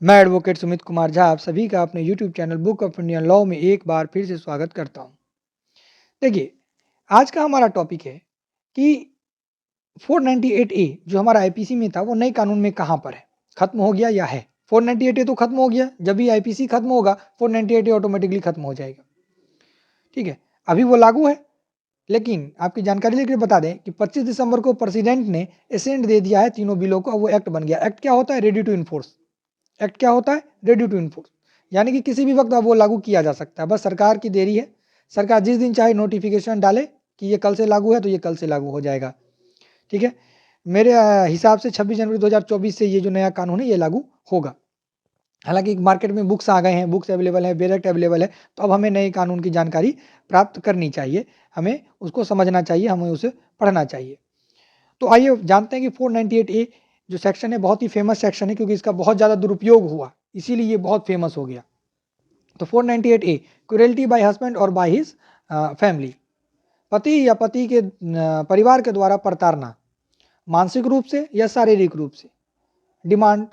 मैं एडवोकेट सुमित कुमार झा आप सभी का अपने YouTube channel book of Indian law में एक बार फिर से स्वागत करता हूं। देखिए, आज का हमारा टॉपिक है कि 498A जो हमारा आईपीसी में था वो नए कानून में कहां पर है, खत्म हो गया या है। 498A तो खत्म हो गया, जब भी आईपीसी खत्म होगा 498A ऑटोमेटिकली खत्म हो जाएगा। ठीक है, अभी वो लागू है, लेकिन आपकी जानकारी लेकर बता दें कि 25 दिसंबर को प्रेसिडेंट ने एसेंट दे दिया है तीनों बिलों को। वो एक्ट बन गया। एक्ट क्या होता है? Ready to enforce. एक्ट क्या होता है? रेडी टू इन्फोर्स, यानी कि किसी भी वक्त अब वो लागू किया जा सकता है। बस सरकार की देरी है। सरकार जिस दिन चाहे नोटिफिकेशन डाले कि ये कल से लागू है तो ये कल से लागू हो जाएगा। ठीक है, मेरे हिसाब से 26 जनवरी 2024 से ये जो नया कानून है ये लागू होगा। हालांकि मार्केट में बुक्स आ गए हैं, बुक्स अवेलेबल है, बेरेक्ट अवेलेबल है, तो अब हमें नए कानून की जानकारी प्राप्त करनी चाहिए, हमें उसको समझना चाहिए, हमें उसे पढ़ना चाहिए। तो आइए जानते हैं कि 498A जो सेक्शन है बहुत ही फेमस सेक्शन है, क्योंकि इसका बहुत ज़्यादा दुरुपयोग हुआ, इसीलिए ये बहुत फेमस हो गया। तो 498A क्रूरल्टी बाय हस्बैंड और बाय हिज फैमिली, पति या पति के परिवार के द्वारा प्रताड़ना, मानसिक रूप से या शारीरिक रूप से। डिमांड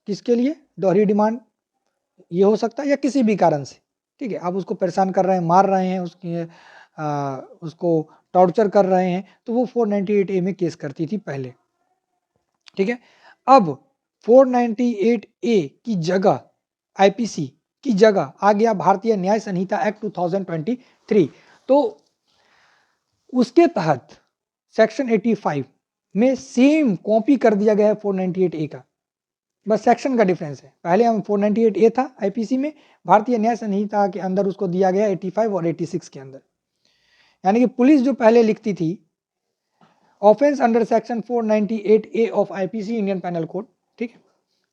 किसके लिए? डॉरी डिमांड ये हो सकता है, या किसी भी कारण से। ठीक है, आप उसको परेशान कर रहे हैं, मार रहे हैं, उसको टॉर्चर कर रहे हैं, तो वो 498A में केस करती थी पहले। ठीक है, अब 498A की जगह आईपीसी की जगह आ गया भारतीय न्याय संहिता एक्ट 2023। तो उसके तहत सेक्शन 85 में सेम कॉपी कर दिया गया है 498A का, बस सेक्शन का डिफरेंस है। पहले हम 498A था आईपीसी में, भारतीय न्याय संहिता के अंदर उसको दिया गया 85 और 86 के अंदर। यानी कि पुलिस जो पहले लिखती थी offense under section 498A of IPC Indian penal code, ठीक है,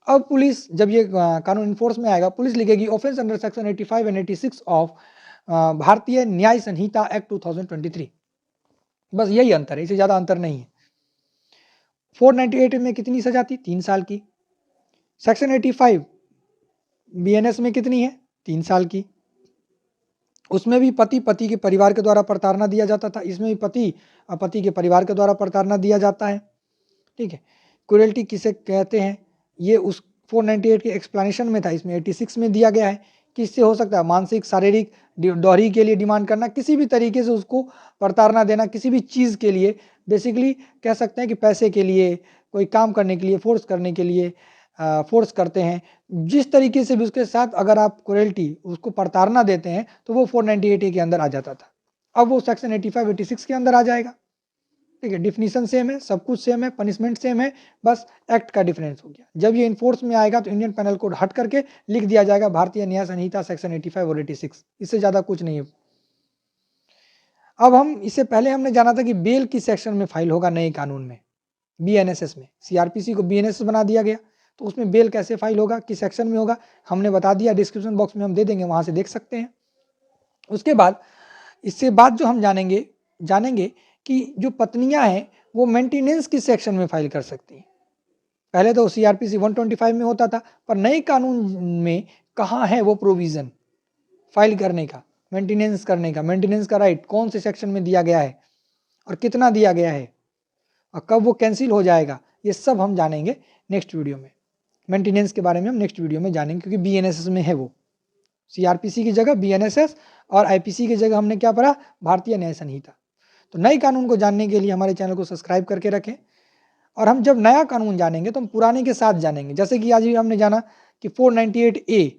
अब पुलिस जब ये कानून इन्फोर्स में आएगा, पुलिस लिखेगी offence under section 85 and 86 of Bharatiya Nyaya Samhita act 2023। बस यही अंतर है, इससे ज्यादा अंतर नहीं है। 498 में कितनी सजा थी? 3 साल की। सेक्शन 85 बीएनएस में कितनी है? 3 साल की। उसमें भी पति के परिवार के द्वारा प्रताड़ना दिया जाता था, इसमें भी पति के परिवार के द्वारा प्रताड़ना दिया जाता है। ठीक है, क्रूरल्टी किसे कहते हैं ये उस 498 के एक्सप्लेनेशन में था, इसमें 86 में दिया गया है। किससे हो सकता है? मानसिक, शारीरिक, डॉरी के लिए डिमांड करना, किसी भी तरीके से उसको प्रताड़ना देना, किसी भी चीज़ के लिए, बेसिकली कह सकते हैं कि पैसे के लिए, कोई काम करने के लिए, फोर्स करने के लिए फोर्स करते हैं। जिस तरीके से भी उसके साथ अगर आप क्रूरल्टी, उसको प्रताड़ना देते हैं, तो वो 498A के अंदर आ जाता था। अब वो सेक्शन 85, 86 के अंदर आ जाएगा। ठीक है, डिफिनीशन सेम है, सब कुछ सेम है, पनिशमेंट सेम है, बस एक्ट का डिफरेंस हो गया। जब ये इन्फोर्स में आएगा तो इंडियन पेनल कोड हट करके लिख दिया जाएगा भारतीय न्याय संहिता सेक्शन 85 और 86, इससे ज्यादा कुछ नहीं है। अब हम इससे पहले हमने जाना था कि बेल किस सेक्शन में फाइल होगा नए कानून में, बीएनएसएस में। सीआरपीसी को बीएनएसएस बना दिया गया, तो उसमें बेल कैसे फाइल होगा, किस सेक्शन में होगा, हमने बता दिया, डिस्क्रिप्शन बॉक्स में हम दे देंगे, वहां से देख सकते हैं। उसके बाद इससे बाद जो हम जानेंगे कि जो पत्नियां हैं वो मेंटेनेंस किस सेक्शन में फाइल कर सकती हैं। पहले तो सीआरपीसी 125 में होता था, पर नए कानून में कहाँ है वो प्रोविजन फाइल करने का, मेंटेनेंस करने का, मेंटेनेंस का राइट कौन से सेक्शन में दिया गया है और कितना दिया गया है और कब वो कैंसिल हो जाएगा, ये सब हम जानेंगे नेक्स्ट वीडियो में। मेंटेनेंस के बारे में हम नेक्स्ट वीडियो में जानेंगे, क्योंकि बीएनएसएस में है वो। सीआरपीसी की जगह बीएनएसएस और आईपीसी की जगह हमने क्या पढ़ा? भारतीय न्याय संहिता। तो नए कानून को जानने के लिए हमारे चैनल को सब्सक्राइब करके रखें, और हम जब नया कानून जानेंगे तो हम पुराने के साथ जानेंगे। जैसे कि आज भी हमने जाना कि 498A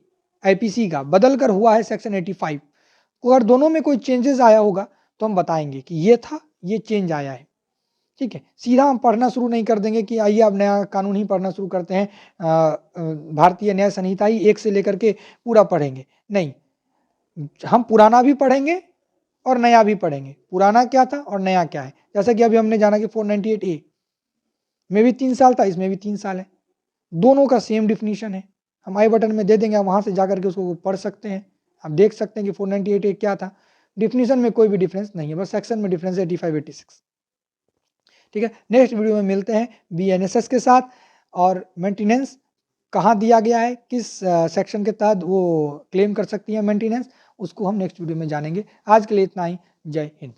आईपीसी का बदल कर हुआ है सेक्शन 85, अगर दोनों में कोई चेंजेस आया होगा तो हम बताएंगे कि ये था, ये चेंज आया है। ठीक है, सीधा हम पढ़ना शुरू नहीं कर देंगे कि आइए अब नया कानून ही पढ़ना शुरू करते हैं, भारतीय न्याय संहिता ही 1 से लेकर के पूरा पढ़ेंगे, नहीं। हम पुराना भी पढ़ेंगे और नया भी पढ़ेंगे, पुराना क्या था और नया क्या है। जैसा कि अभी हमने जाना कि 498A में भी 3 साल था, इसमें भी 3 साल है, दोनों का सेम डिफिनीशन है। हम आई बटन में दे देंगे, आप वहां से जाकर के उसको पढ़ सकते हैं, आप देख सकते हैं कि 498A क्या था। डिफिनीशन में कोई भी डिफरेंस नहीं है, बस सेक्शन में डिफरेंस है 85, 86। ठीक है, नेक्स्ट वीडियो में मिलते हैं बीएनएसएस के साथ, और मेंटेनेंस कहाँ दिया गया है, किस सेक्शन के तहत वो क्लेम कर सकती है मेंटेनेंस, उसको हम नेक्स्ट वीडियो में जानेंगे। आज के लिए इतना ही, जय हिंद।